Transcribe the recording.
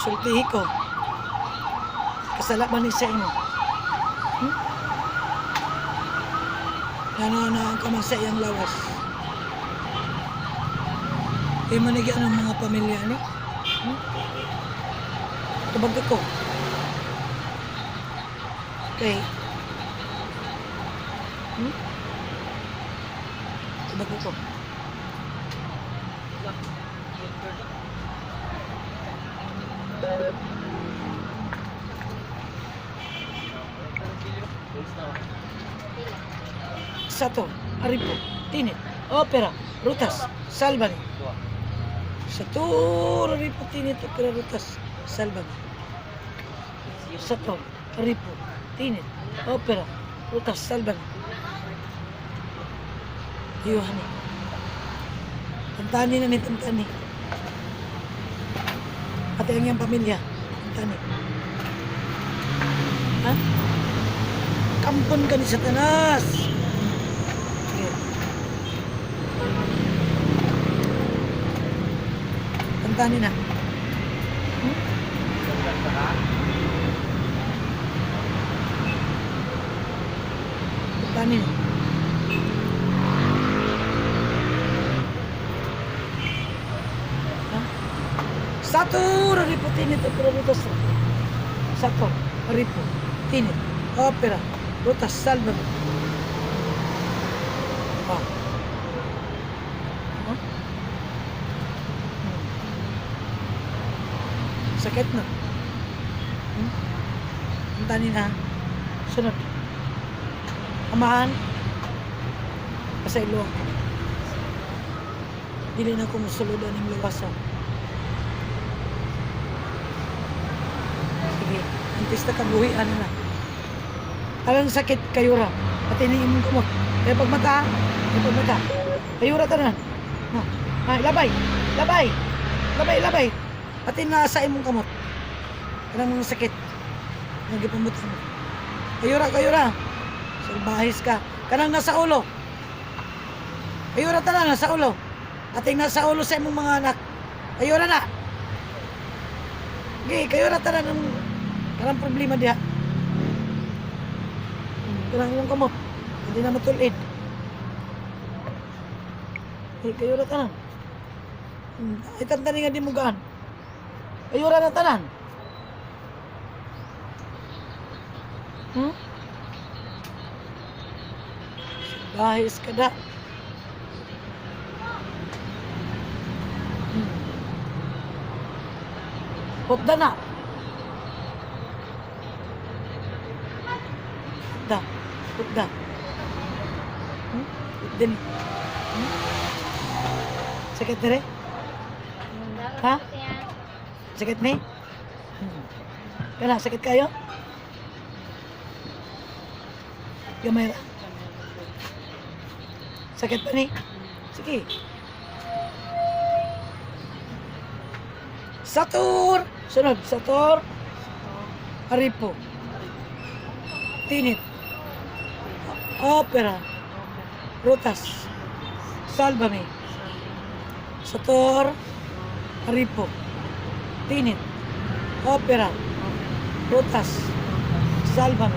sultihi ko. Kasala man ni sa imo. Ano na ang kamasa iyang lawas. Di manigyan ng mga pamilya ni. Kabag ko. Okay. Kabag ko. Sato, Aripo, Tinit, Opera, Rutas, Salvani. Sato, Aripo, Tinit, Opera, Rutas, Salvani. Sato, Aripo, Tinit, Opera, Rutas, Salvani. Yohani. Tantani na ni Tantani. Pati ang iyang pamilya. Tantani. Ha? Kampon ka ni Satanas. Sige. Tantani na. Tantani na. Satu, Ripo, Tinit, Opera, Rutas, Satu, Ripo, Tinit, Opera, Rutas, Salvani. Sakit na. Ang tani na. Sunod. Amahan. Pasaylo ako. Dili na ko musuludan ng luwasan. Sige. Antis na kabuhian na. Alang sakit kayura. At iniimong kumot. Kaya pagmata. Kaya pagmata. Kayura ta na. Ay, labay. Labay. Labay, labay. Pati nasa imong kamot. Kanang mga sakit. Nagipamot mo. Kayura, kayura. Salbahis ka. Kanang nasa ulo. Kayura ta na, nasa ulo. Pati nasa ulo sa imong mga anak. Kayura na. Okay, kayura ta na ng kanang problema diha. Kanang imong kamot. Hindi na matulid. Okay, kayura ta na. Itantani nga di mo gaan. Ayura na tanan. Bahis ka da. Hotda na. Hotda. Hotda. Hotda ni. Sakit dire? Ha? Sakit ni? Kana, sakit kayo? Gamay ra. Sakit pa ni? Sige. Satur! Sunod, Satur. Aripo. Tinit. Opera. Rutas. Salvame. Satur. Aripo. Tinit, Opera, Rutas, Salvame.